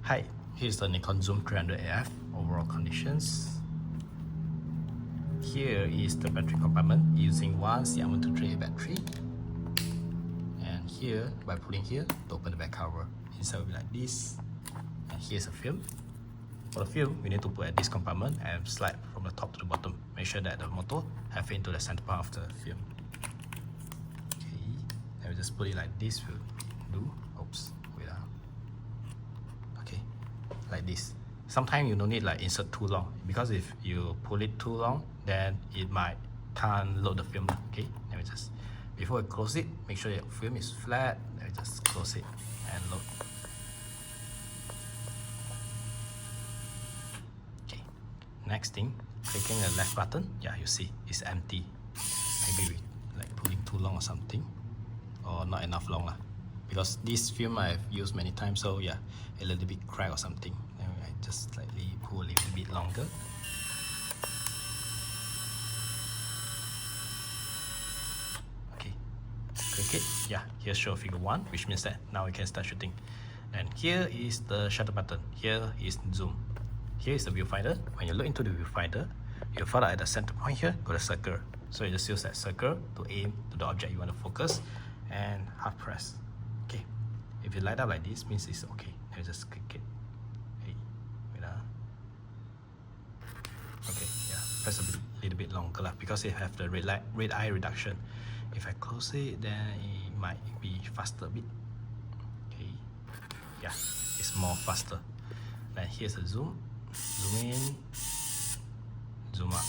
Hi, here's the Nikon Zoom 300 AF overall conditions. Here is the battery compartment using one CR123A battery. And here, by pulling here to open the back cover, inside will be like this. And here's a film. For the film, we need to put at this compartment and slide from the top to the bottom. Make sure that the motor have into the center part of the film. Okay, and we just put it like this will do. Oops, wait out. Okay, like this. Sometimes you don't need like insert too long, because if you pull it too long, then it might can't load the film. Okay, let me just, before I close it, make sure your film is flat. Let me just close it and load. Okay, next thing, clicking the left button. Yeah, you see it's empty. Maybe we like pulling too long or something, or not enough long lah. Because this film I've used many times, so yeah, a little bit crack or something. Then I just slightly pull a little bit longer. Okay, click it. Yeah, here show figure 1, which means that now we can start shooting. And here is the shutter button. Here is zoom. Here is the viewfinder. When you look into the viewfinder, you follow at the center point here, go to circle. So you just use that circle to aim to the object you want to focus and half press. Okay, if you light up like this, means it's okay. Then just click it. Hey, wait ah. Okay, yeah, press a little bit longer lah, because it have the red eye reduction. If I close it, then it might be faster a bit. Okay, yeah, it's more faster. Then here's a zoom. Zoom in, zoom out.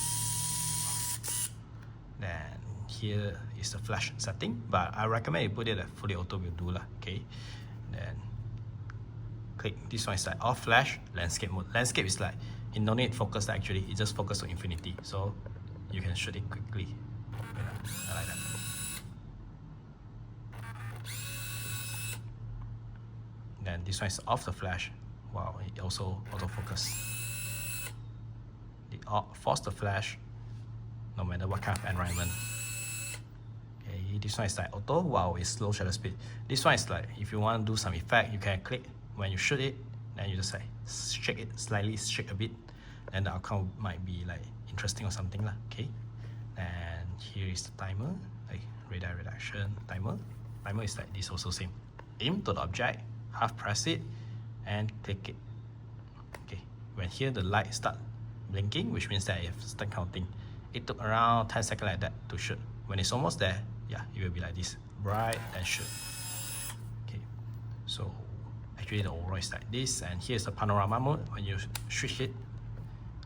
Then here is the flash setting, but I recommend you put it at fully auto will do lah. Okay, then click this one is like off flash landscape mode. Landscape is like it no need focus actually, it just focus to infinity, so you can shoot it quickly. Yeah, I like that. Then this one is off the flash. Wow, it also autofocus. It force the flash no matter what kind of environment. Okay, this one is like auto. Wow, it's slow shutter speed. This one is like if you want to do some effect, you can click when you shoot it, then you just like shake it, slightly shake a bit, and the outcome might be like interesting or something lah. Okay, and here is the timer, like red eye reduction timer. Timer is like this also same. Aim to the object, half press it, and click it. Okay, when here the light start blinking, which means that you have to start counting. It took around 10 seconds like that to shoot. When it's almost there, yeah, it will be like this, bright and shoot. Okay, so actually the overall is like this, and here's the panorama mode. When you switch it,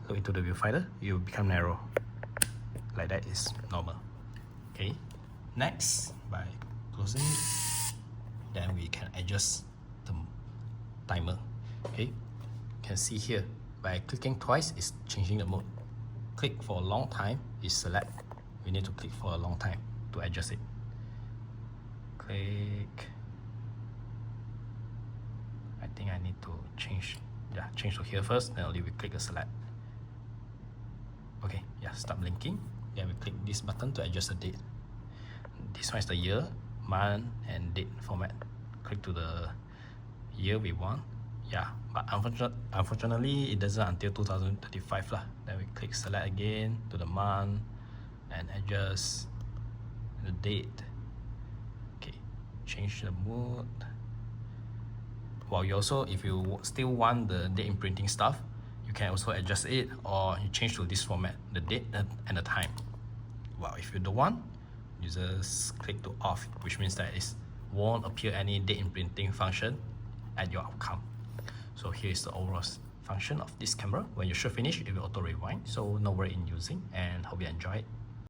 look into the viewfinder, you will become narrow. Like that is normal. Okay, next, by closing it, then we can adjust the timer. Okay, you can see here, by clicking twice, it's changing the mode. Click for a long time is select. We need to click for a long time to adjust it. Click. I think I need to change. Yeah, change to here first, then only we click the select. Okay, yeah, start blinking. Then we click this button to adjust the date. This one is the year, month, and date format. Click to the year we want. Yeah, but unfortunately it doesn't until 2035 lah. Then we click select again to the month and adjust the date. Okay, change the mode. Well, you also, if you still want the date imprinting stuff, you can also adjust it, or you change to this format, the date and the time. Well, if you don't want, you just click to off, which means that it won't appear any date imprinting function at your outcome. So here is the overall function of this camera. When you shoot finish, it will auto rewind, so no worry in using, and hope you enjoy it.